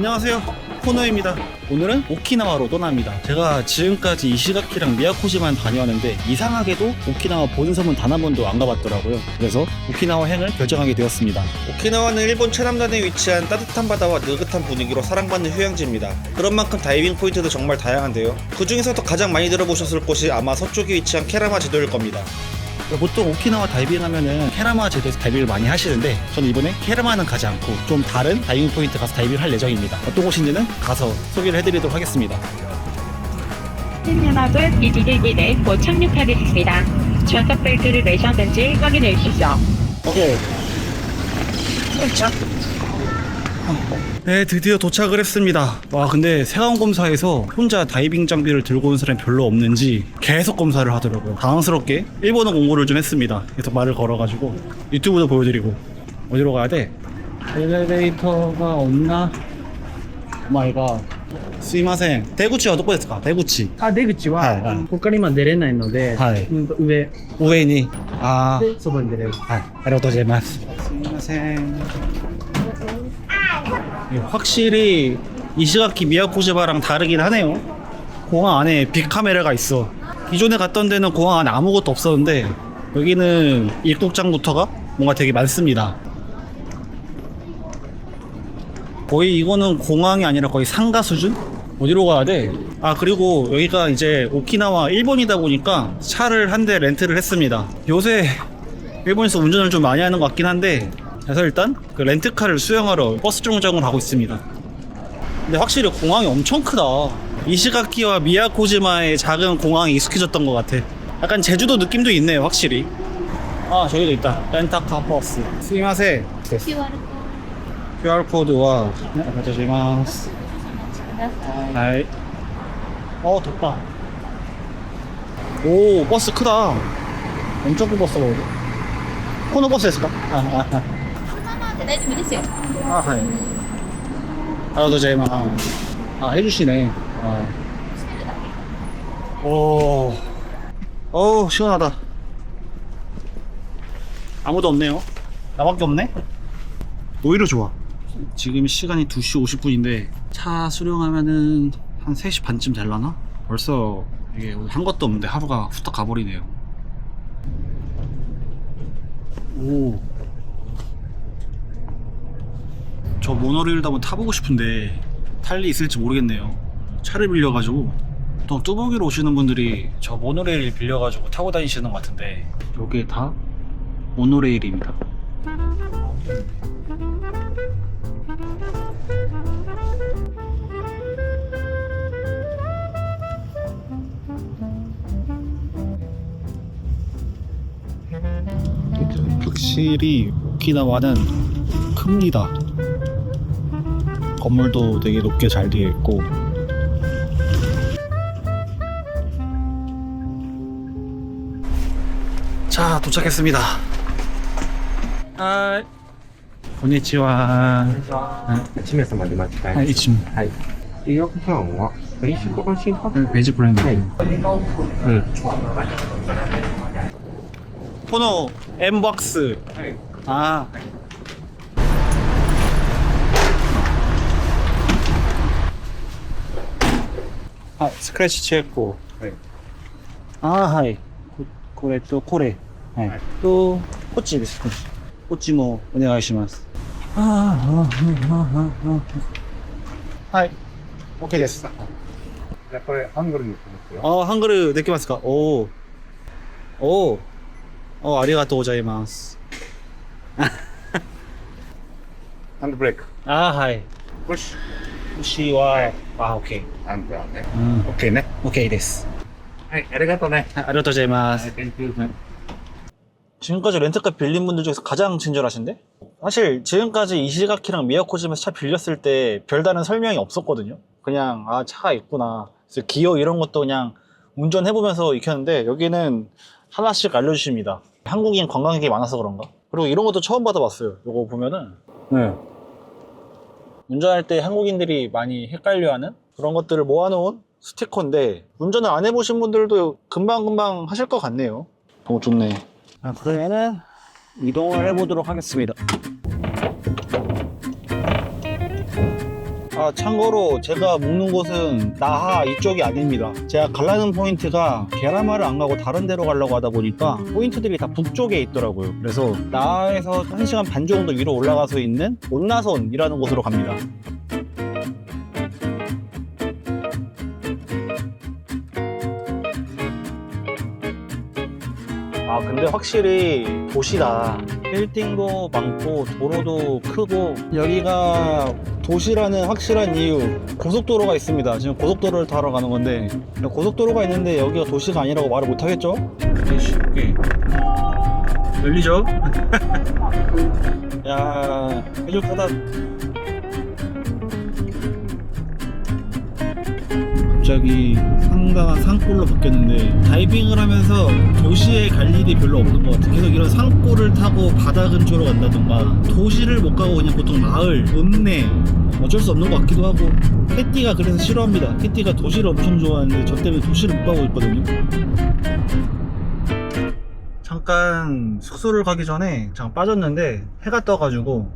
안녕하세요, 코노입니다. 오늘은 오키나와로 떠납니다. 제가 지금까지 이시가키랑 미야코지만 다녀왔는데 이상하게도 오키나와 본섬은 단 한 번도 안 가봤더라고요. 그래서 오키나와 행을 결정하게 되었습니다. 오키나와는 일본 최남단에 위치한 따뜻한 바다와 느긋한 분위기로 사랑받는 휴양지입니다. 그런 만큼 다이빙 포인트도 정말 다양한데요. 그 중에서도 가장 많이 들어보셨을 곳이 아마 서쪽에 위치한 케라마 제도일 겁니다. 보통 오키나와 다이빙 하면은 케라마 제도에서 다이빙을 많이 하시는데 저는 이번에 케라마는 가지 않고 좀 다른 다이빙 포인트 가서 다이빙을 할 예정입니다. 어떤 곳인지는 가서 소개를 해드리도록 하겠습니다. 승무원은 이지기기에 곧 착륙하겠습니다. 좌석 벨트를 매셨는지 확인해 주시죠. 오케이. 네, 드디어 도착을 했습니다. 와, 근데 세관검사에서 혼자 다이빙 장비를 들고 온 사람이 별로 없는지 계속 검사를 하더라고요. 당황스럽게 일본어 공부를 좀 했습니다. 계속 말을 걸어가지고 유튜브도 보여드리고. 어디로 가야 돼? 엘리베이터가 없나? 오마이갓. 스이마센. 대구치 어디ですか? 대구치. 出口は、はいはいここから今出れないので、はい上 우에니. 아, でそばに出れる。 아리가토고자이마스. 스이마센. 확실히 이시가키 미야코지마랑 다르긴 하네요. 공항 안에 빅카메라가 있어. 기존에 갔던 데는 공항 안에 아무것도 없었는데 여기는 입국장부터가 뭔가 되게 많습니다. 거의 이거는 공항이 아니라 거의 상가 수준? 어디로 가야 돼? 아, 그리고 여기가 이제 오키나와 일본이다 보니까 차를 한 대 렌트를 했습니다. 요새 일본에서 운전을 좀 많이 하는 것 같긴 한데, 그래서 일단 그 렌트카를 수영하러 버스 정류장으로 가고 있습니다. 근데 확실히 공항이 엄청 크다. 이시가키와 미야코지마의 작은 공항이 익숙해졌던 것 같아. 약간 제주도 느낌도 있네요, 확실히. 아, 저기도 있다. 렌터카 버스. 스미마세. QR코드와 가져지마스. 하이. 덥다. 오, 버스 크다. 엄청 큰 버스가 어디? 코노 버스ですか? 아. 大丈夫ですよ。 아, 하이. 아리가토고자이마스. 아, 해주시네. 아. 오. 어우, 시원하다. 아무도 없네요. 나밖에 없네? 오히려 좋아. 지금 시간이 2시 50분인데 차 수령하면은 한 3시 반쯤 될라나? 벌써 이게 한 것도 없는데 하루가 후딱 가버리네요. 오. 저 모노레일도 한번 타보고 싶은데 탈 일 있을지 모르겠네요. 차를 빌려가지고 또 뚜벅이로 오시는 분들이 저 모노레일 빌려가지고 타고 다니시는 것 같은데 요게 다 모노레일입니다. 확실히 오키나와는 큽니다. 건물도 되게 높게 잘 되어 있고. 자, 도착했습니다. 하이. konnichiwa. 1名様で間違えはい、一名。はい。予約プランは、ベーシック安心価格。ベージプランで。うん。 코노 M박스. 아. 아, 스크래치 체크. 아, 하이. これとこれ。はい。と、こっちです。こっちもお願いします。はい。OK です。じゃあこれ、ハングルにしますよ。 아, 한글できますか? 오. 오. 아리가토고자이마스. ハンドブレーク。 아, 하이. プッシ 푸시와. 아, 오케이. ュ。ハンドはね。 오케이ね. 오케이 です. はい、ありがとうね。 아리가토고자이마스. 지금까지 렌트카 빌린 분들 중에서 가장 친절하신데? 사실 지금까지 이시가키랑 미야코지마에서 차 빌렸을 때 별다른 설명이 없었거든요. 그냥 아, 차가 있구나. 그래서 기어 이런 것도 그냥 운전해보면서 익혔는데 여기는 하나씩 알려주십니다. 한국인 관광객이 많아서 그런가? 그리고 이런 것도 처음 받아봤어요. 이거 보면은 네. 운전할 때 한국인들이 많이 헷갈려하는 그런 것들을 모아놓은 스티커인데 운전을 안 해보신 분들도 금방금방 하실 것 같네요. 너무 좋네. 아, 그러면은 이동을 해보도록 하겠습니다. 아, 참고로 제가 묵는 곳은 나하 이쪽이 아닙니다. 제가 가려는 포인트가 게라마를 안 가고 다른 데로 가려고 하다 보니까 포인트들이 다 북쪽에 있더라고요. 그래서 나하에서 1시간 반 정도 위로 올라가서 있는 온나손이라는 곳으로 갑니다. 아, 근데 확실히 도시다. 빌딩도 많고 도로도 크고, 여기가 도시라는 확실한 이유, 고속도로가 있습니다. 지금 고속도로를 타러 가는 건데, 고속도로가 있는데 여기가 도시가 아니라고 말을 못 하겠죠? 쉽게 열리죠? 야, 해줄 거다. 갑자기 상당한 산골로 바뀌었는데, 다이빙을 하면서 도시에 갈 일이 별로 없는 것 같아요. 계속 이런 산골을 타고 바다 근처로 간다던가, 도시를 못 가고 그냥 보통 마을, 읍내, 어쩔 수 없는 것 같기도 하고. 캐띠가 그래서 싫어합니다. 캐띠가 도시를 엄청 좋아하는데 저 때문에 도시를 못 가고 있거든요. 잠깐 숙소를 가기 전에 잠깐 빠졌는데 해가 떠가지고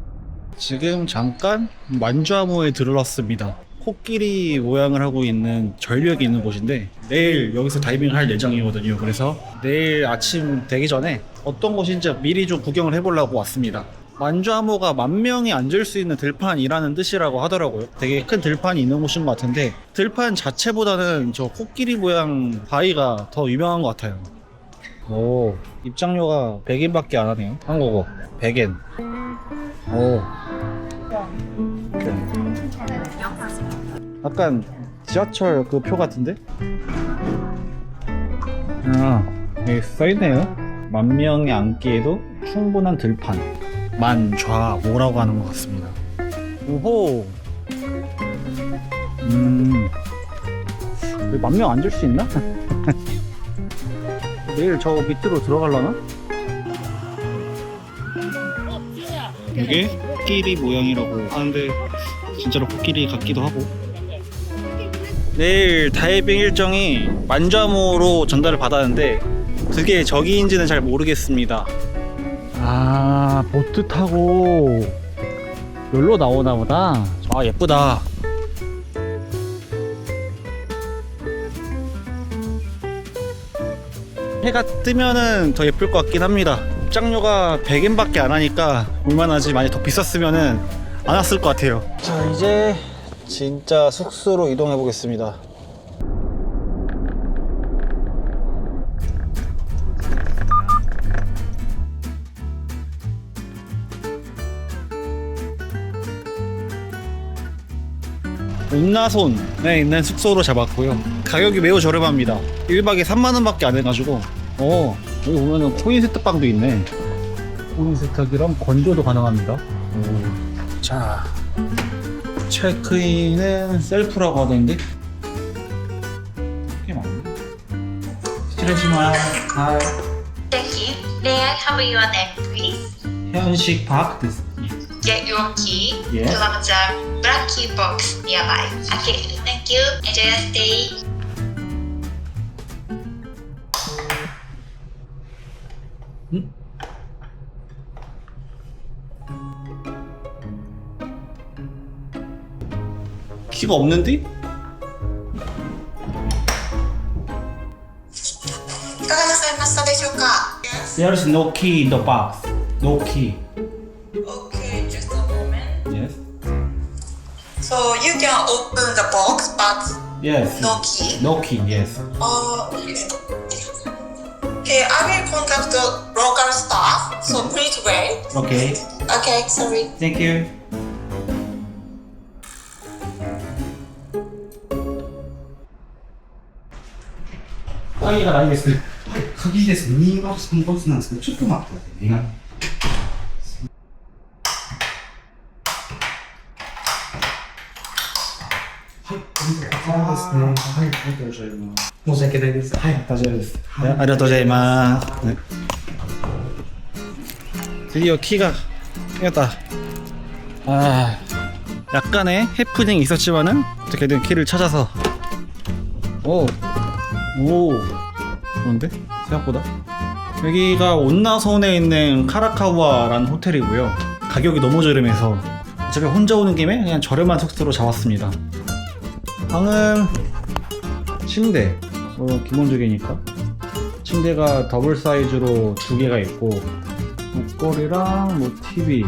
지금 잠깐 만주아모에 들어왔습니다. 코끼리 모양을 하고 있는 절벽이 있는 곳인데, 내일 여기서 다이빙을 할 예정이거든요. 그래서 내일 아침 되기 전에 어떤 곳인지 미리 좀 구경을 해보려고 왔습니다. 만주아모가 10,000명이 앉을 수 있는 들판이라는 뜻이라고 하더라고요. 되게 큰 들판이 있는 곳인 것 같은데, 들판 자체보다는 저 코끼리 모양 바위가 더 유명한 것 같아요. 오, 입장료가 100엔밖에 안 하네요. 한국어 100엔. 오, 약간 지하철 그 표 같은데? 아, 여기 써있네요. 10,000명이 앉기에도 충분한 들판, 만좌모라고 하는 것 같습니다. 오호. 여기 10,000명 앉을 수 있나? 내일 저 밑으로 들어가려나? 이게 코끼리 모양이라고 하는데 진짜로 코끼리 같기도 하고. 내일 다이빙 일정이 만좌모로 전달을 받았는데 그게 저기인지는 잘 모르겠습니다. 아, 보트 타고 여기로 나오나 보다. 아, 예쁘다. 해가 뜨면은 더 예쁠 것 같긴 합니다. 입장료가 100엔밖에 안 하니까 얼마나지, 많이 더 비쌌으면은 안 왔을 것 같아요. 자, 이제 진짜 숙소로 이동해 보겠습니다. 온나손에 있는 숙소로 잡았고요. 가격이 매우 저렴합니다. 1박에 30,000원 밖에 안 해가지고. 여기 보면은 코인 세트빵도 있네. 코인 세탁이랑 건조도 가능합니다. 자, 체크인은 셀프라고 하던데 꽤 많네. 스트레치만. 아, Thank you. May I have your name, please? 현식 파크 됐어. Get your key Yeah. to one of the black key box nearby. Okay, thank you. Enjoy your stay. 키가 없는데? いかがなさいましたでしょうか There's no key in the box. No key. Okay, just a moment. Yes. So you can open the box, but Yes. no key. No key. Yes. Okay. Okay, I will contact the local staff. So please wait. Okay. Okay, sorry. Thank you.鍵がないです。鍵です。2号3号なんですけど、ちょっと待ってくださいね。はい、こちらですね。はい、ありがとうございます。申し訳ないです。はい、大丈夫です。はい、 네, 아리가토자이마스. 네. 드디어 키가 생겼다. 아, 약간의 해프닝이 있었지만은 어떻게든 키를 찾아서. 오, 그런데 생각보다. 여기가 온나손에 있는 카라카와라는 호텔이고요. 가격이 너무 저렴해서 어차피 혼자 오는 김에 그냥 저렴한 숙소로 잡았습니다. 방은 침대 기본적이니까 침대가 더블 사이즈로 2개가 있고 목걸이랑 뭐 TV,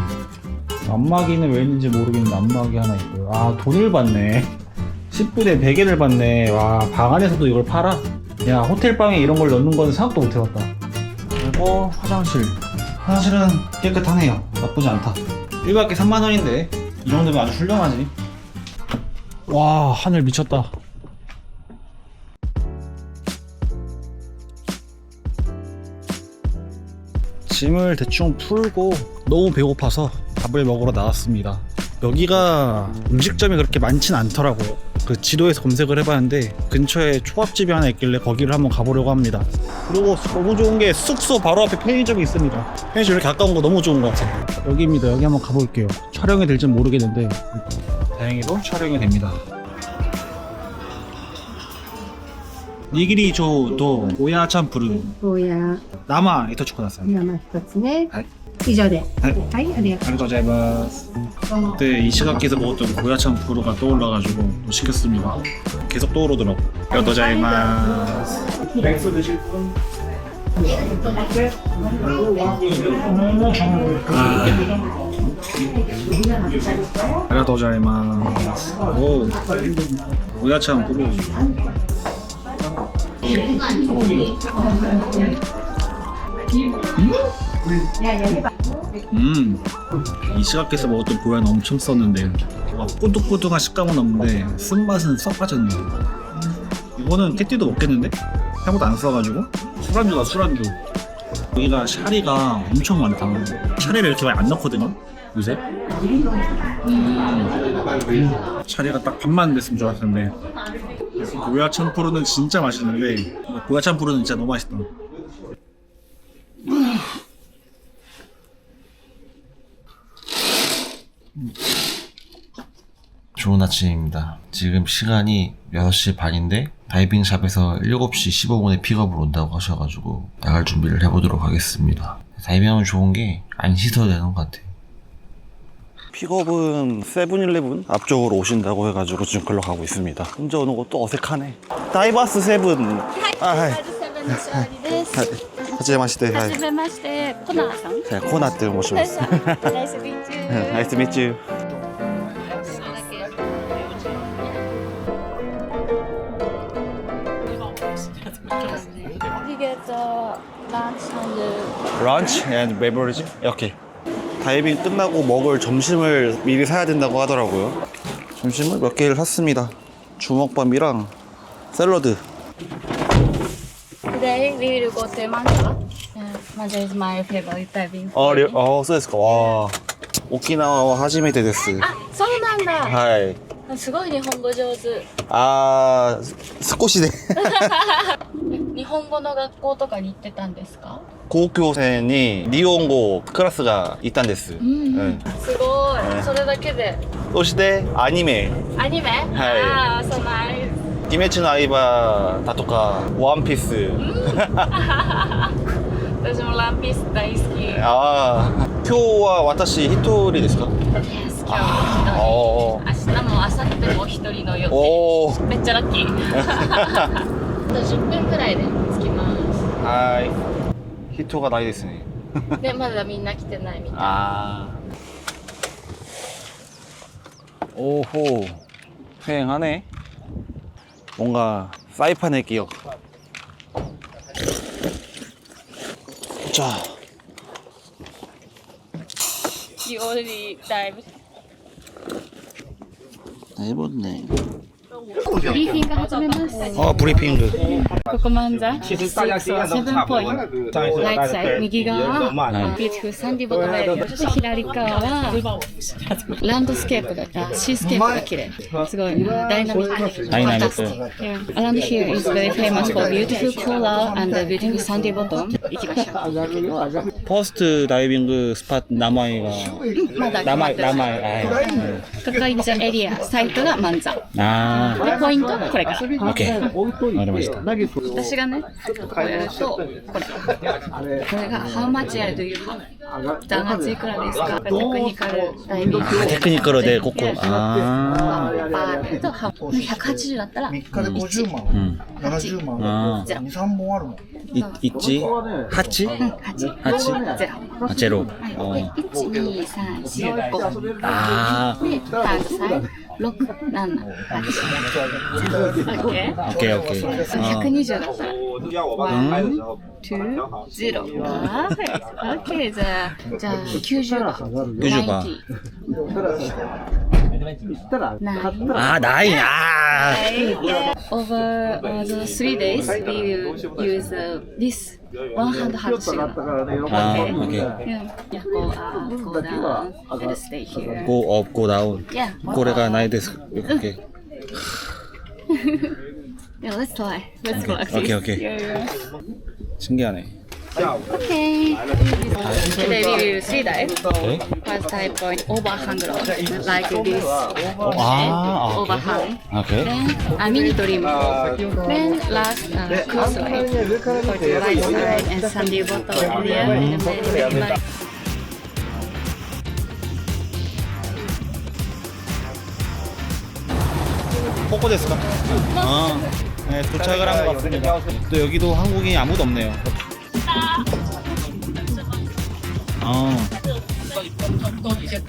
안마기는 왜 있는지 모르겠는데 안마기 하나 있고요. 아, 돈을 받네. 10분에 100엔을 받네. 와, 방 안에서도 이걸 팔아? 야, 호텔방에 이런 걸 넣는 건 생각도 못 해봤다. 그리고 화장실은 깨끗하네요. 나쁘지 않다. 1박에 3만원인데 이 정도면 아주 훌륭하지. 와, 하늘 미쳤다. 짐을 대충 풀고 너무 배고파서 밥을 먹으러 나왔습니다. 여기가 음식점이 그렇게 많진 않더라고요. 그 지도에서 검색을 해봤는데 근처에 초밥집이 하나 있길래 거기를 한번 가보려고 합니다. 그리고 너무 좋은 게 숙소 바로 앞에 편의점이 있습니다. 편의점 이렇게 가까운 거 너무 좋은 것 같아요. 여기입니다. 여기 한번 가볼게요. 촬영이 될지 모르겠는데 다행히도 촬영이 됩니다. 니기리 조도 오야 참프루 ゴーヤ生糸チョコださい。生一つね。はい。以上で。はい。はい、ありがと 감사합니다. 그때 이시가키에서 먹었던 고야참 프로가 떠올라가지고 또 시켰습니다. 계속 떠오르더라고. 감사합니다. 냉수 드실 분? 감사합니다. 오, 고야참 프로. 이시가키에서 먹었던 고야는 엄청 썼는데 막 꼬득꼬득한 식감은 없는데 쓴맛은 썩 빠졌네. 이거는 캐티도 먹겠는데? 생각보다 안 써가지고 술안주다 술안주. 여기가 샤리가 엄청 많다. 샤리를 이렇게 많이 안 넣거든요 요새. 샤리가 딱 반만 됐으면 좋았는데 고야 참프루는 진짜 맛있는데 고야 참프루는 진짜 너무 맛있다. 좋은 아침입니다. 지금 시간이 6시 반인데 다이빙샵에서 7시 15분에 픽업을 온다고 하셔가지고 나갈 준비를 해보도록 하겠습니다. 다이빙하면 좋은 게 안 씻어도 되는 것 같아요. 픽업은 세븐일레븐 앞쪽으로 오신다고 해가지고 지금 글로 가고 있습니다. 혼자 오는 것도 어색하네. 다이바스 세븐. 아, 하이. 하지마시테. はじめまして、コナーさん。 네, 코나트 모시마스. ナイスビーチ。 나이스 미츠. You get lunch and 런치 앤 베버리지? 오케이. 다이빙 끝나고 먹을 점심을 미리 사야 된다고 하더라고요. 점심을 몇 개를 샀습니다. 주먹밥이랑 샐러드. today we will go to Manja. Manja is my favorite diving. そうですか。わー。沖縄は初めてです。あ、そうなんだ。はい。すごい日本語上手。あー、少しで。日本語の学校とかに行ってたんですか？高校生に日本語クラスがいたんです。うんすごい。それだけで。そしてアニメ、アニメ？ああ、そうナイス。鬼滅の刃だとか、ワンピース。私もランピース大好き。ああ、今日は私一人ですか？ Yes、今日も一人。明日も明後日も一人の予定。おー。めっちゃラッキー。あと10分くらいで着きます。はい。人がないですね。で、まだみんな来てないみたい。아. 오호. 휑하네. 뭔가 사이판의 기억. 자. You already dived. 해봤네. ブリーフィング始めます。 브리핑. ここマンザ、7ポイント。ライトサイド、右側はビューティフルサンディボトムエリア。そして左側はランドスケープが、シースケープが綺麗。すごいダイナミック。ダイナミック。Yeah. Around here is very famous for beautiful coral and beautiful sandy bottom. 行きましょう。 퍼스트 다이빙 스팟 남아이가 まだ 남아이 ここがインザエリア、サイトがマンザ。 아 で、ポイントはこれから。 오케이 알아맞았다 私がね、こうやると、これ。これが How much air do you have? 弾圧いくらですか？テクニカルダイビング。 테크니컬로 네 코코. 아. 180だったら3日で50万、70万、あー2、3本あるもん。 있지? 하치? 8 하치? ゼロ 아, 제로. で 어. 1、2、3、4、5 아. でハンドサイド6、7、8 오케이, 오케이. 어. 120だったら1、2、0あーはい OK じゃあ90番 90番 9 아, 나이. 아. Over the 3 days we will use this one hand hard signal. 아, 오케이. Yeah, yeah, go down and stay here. Go up, go down. Yeah. 고래가 나이 데스. 오케이. Yeah, let's try. Let's practice. 오케이, 오케이. Yeah. 신기하네. Okay. Today we will see dive. 오케이. First dive point overhand rock, like this. 아, Overhand. 오케이. Then a mini trim. Then last cruise wave for the right side and sandy bottom area. And very light. 꼬꼬 데스까? 아, 네, 도착을 한 것 같습니다. 또 여기도 한국인이 아무도 없네요. 아,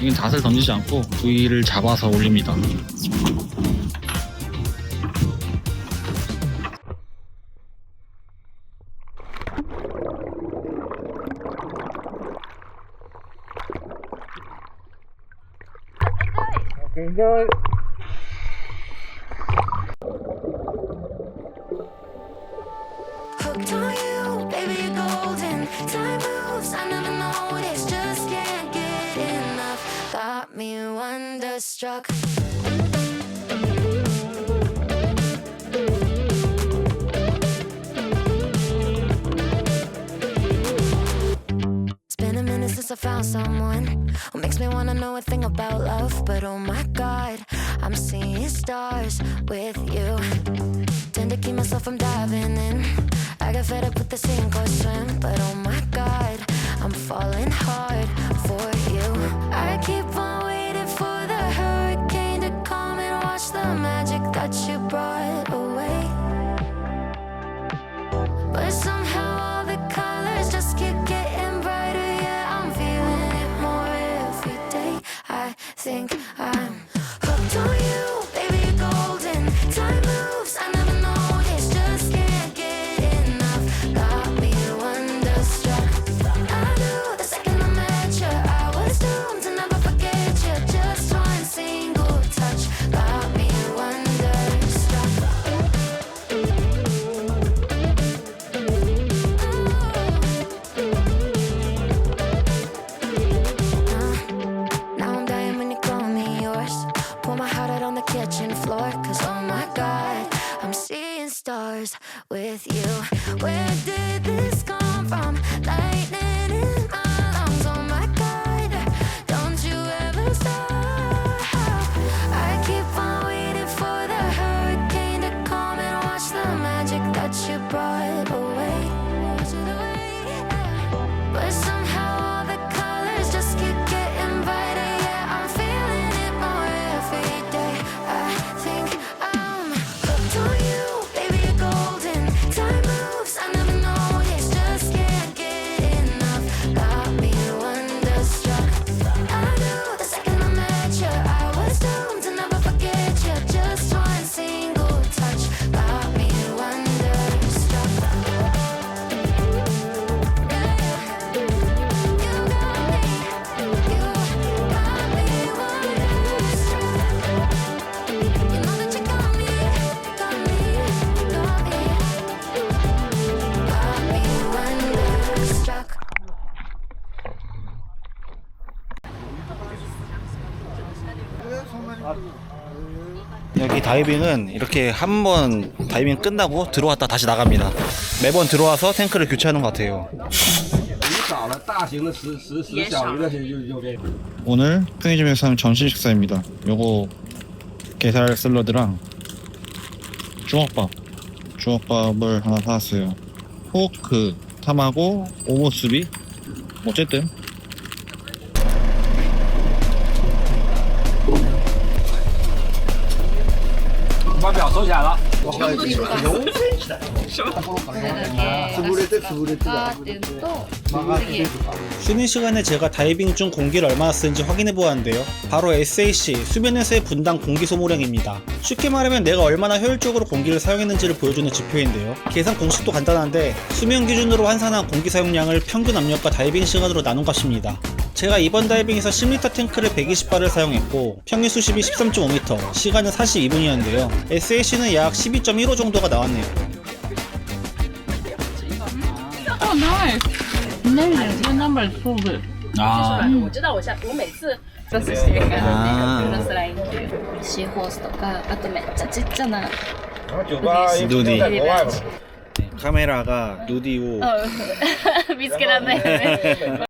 이건 닷을 던지지 않고 부위를 잡아서 올립니다. Hooked on you, baby, you're golden. Time moves, I never noticed, just can't get enough. Got me wonderstruck. It's been a minute since I found someone who makes me wanna know a thing about love. But oh my god, I'm seeing stars with you. Tend to keep myself from diving in. I get fed up with the sink or swim. But oh my god, I'm falling hard for you. I keep on waiting for the hurricane to come and wash the magic that you brought away. But somehow all the colors just keep getting brighter. Yeah, I'm feeling it more every day. I think I'm hooked on you, baby, you're golden. Time moves, I never noticed, just can't get enough. Got me wonderstruck. I knew the second I met you, I was doomed to never forget you. Just one single touch got me wonderstruck. Now I'm dying when you call me yours. Pour my heart out on the kitchen floor. Cause oh my god, I'm seeing stars with you. Where did this come from? Lightning in my lungs. Oh my god, don't you ever stop. I keep on waiting for the hurricane to come and wash the magic that you brought away. But somehow all the colors just keep getting brighter. Yeah, I'm feeling it more every day. I think I'm hooked on you, baby, you're golden. Time moves, I never noticed, just can't get enough. Got me wonderstruck. I knew the second I met you, I was doomed to never forget you. Just one single touch got me wonderstruck. 여기 다이빙은 이렇게 한 번 다이빙 끝나고 들어왔다 다시 나갑니다. 매번 들어와서 탱크를 교체하는 것 같아요. 오늘 편의점에서 하는 점심 식사입니다. 요거 게살 샐러드랑 주먹밥을 하나 사왔어요. 포크, 탐하고 오모스비. 어쨌든 쉬는 시간에 제가 다이빙 중 공기를 얼마나 쓰는지 확인해 보았는데요. 바로 SAC 수면에서의 분당 공기 소모량입니다. 쉽게 말하면 내가 얼마나 효율적으로 공기를 사용했는지를 보여주는 지표인데요. 계산 공식도 간단한데 수면 기준으로 환산한 공기 사용량을 평균 압력과 다이빙 시간으로 나눈 값입니다. 제가 이번 다이빙에서 10리터 탱크를 120발을 사용했고 평균 수심이 13.5m, 시간은 42분이었는데요. SAC는 약 12.15 정도가 나왔네요.シーホースとか、あとめっちゃちっちゃな 누디. 카메라가 누디고 見つけられないよね。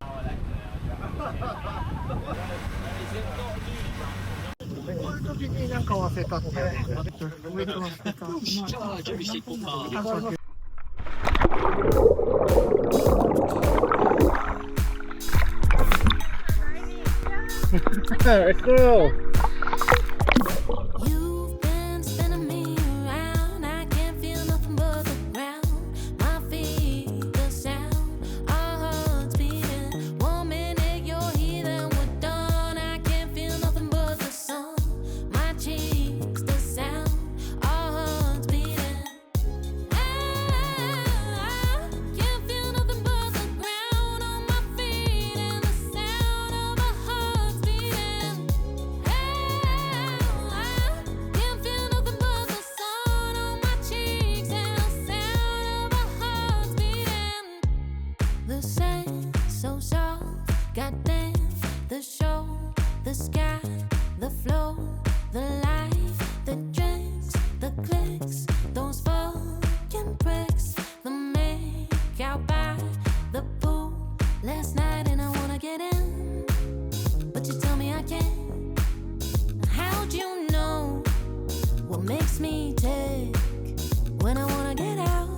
Let's go! You've been spinning me around. I can't feel nothing but the ground. My feet, the sound, our hearts beating. 1 minute you're here, then we're done. I can't feel nothing but the sun. My cheeks, the sound, our hearts beating. I can't feel nothing but the ground on my feet and the sound of our hearts beating. Can't feel nothing but the sun on my cheeks and the sound of our hearts beating. The sand so soft, goddamn. The show, the sky, the flow, the light, the drinks, the clicks, those fucking pricks, the make out by the pool last night, and I wanna get in, but you tell me I can't. How'd you know what makes me tick when I wanna get out?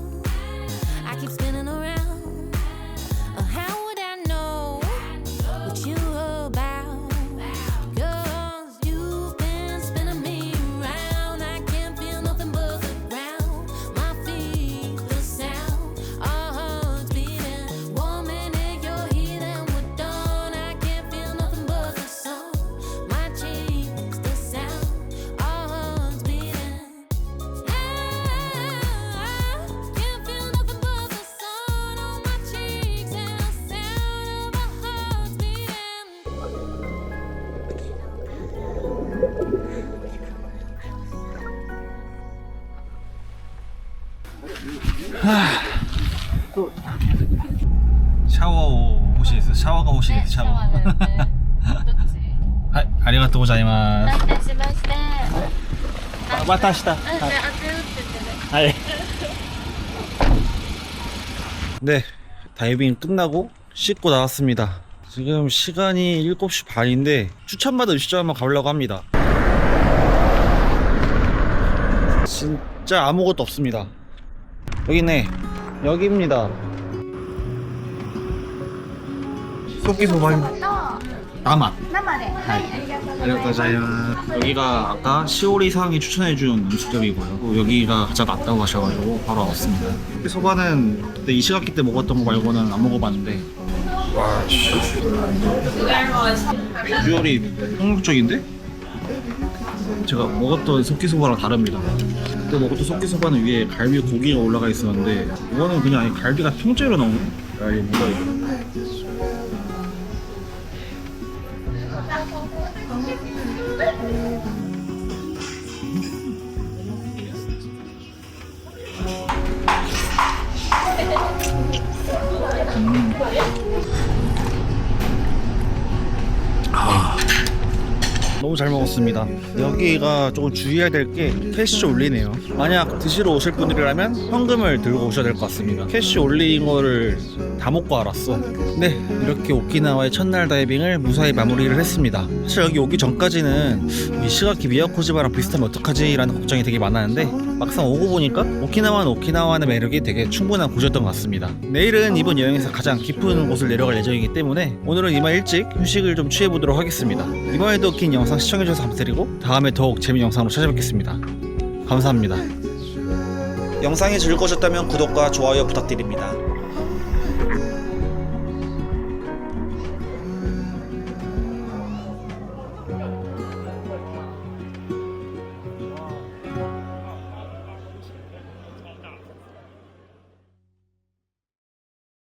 I keep spinning around. How would I know what you about? 'Cause you've been spinning me around. I can't feel nothing but the ground. My feet, the sound, our hearts beating. 1 minute you're here, then we're done. I can't feel nothing but the sun. My cheeks, the sound, our hearts beating. I can't feel nothing but the sun on my cheeks and the sound of our hearts beating. 샤워 호실에서 샤워가 호실에서 샤워. どっち 하이, 아리가또 고자이마스. お待たせしまして。 왔다시다. 当てるって言ってね。 하이. 네, 다이빙 끝나고 씻고 나왔습니다. 지금 시간이 7시 반인데 추천받은 음식점 한번 가보려고 합니다. 진짜 아무것도 없습니다. 여기 있네. 여기입니다. 소기소바입니다. 나맛. 여기가 아까 시오리상이 추천해준 음식점이고요. 또 여기가 가장 낫다고 하셔가지고 바로 왔습니다. 소바는 그때 이시가키 때 먹었던 거 말고는 안 먹어봤는데 와, 비주얼이 폭력적인데? 제가 먹었던 소키소바랑 다릅니다. 그때 먹었던 소키소바는 위에 갈비 고기가 올라가 있었는데 이거는 그냥 아예 갈비가 통째로 나오네? 야, 이게 뭐야 이거. 너무 잘 먹었습니다. 여기가 조금 주의해야 될 게 캐시 올리네요. 만약 드시러 오실 분들이라면 현금을 들고 오셔야 될 것 같습니다. 캐시 올린 거를 다 먹고 알았어. 네, 이렇게 오키나와의 첫날 다이빙을 무사히 마무리를 했습니다. 사실 여기 오기 전까지는 이시가키 미야코지마랑 비슷하면 어떡하지? 라는 걱정이 되게 많았는데 막상 오고 보니까 오키나와는 오키나와의 매력이 되게 충분한 곳이었던 것 같습니다. 내일은 이번 여행에서 가장 깊은 곳을 내려갈 예정이기 때문에 오늘은 이만 일찍 휴식을 좀 취해보도록 하겠습니다. 이번에도 긴 영상 시청해주셔서 감사드리고 다음에 더욱 재미있는 영상으로 찾아뵙겠습니다. 감사합니다. 영상이 즐거우셨다면 구독과 좋아요 부탁드립니다.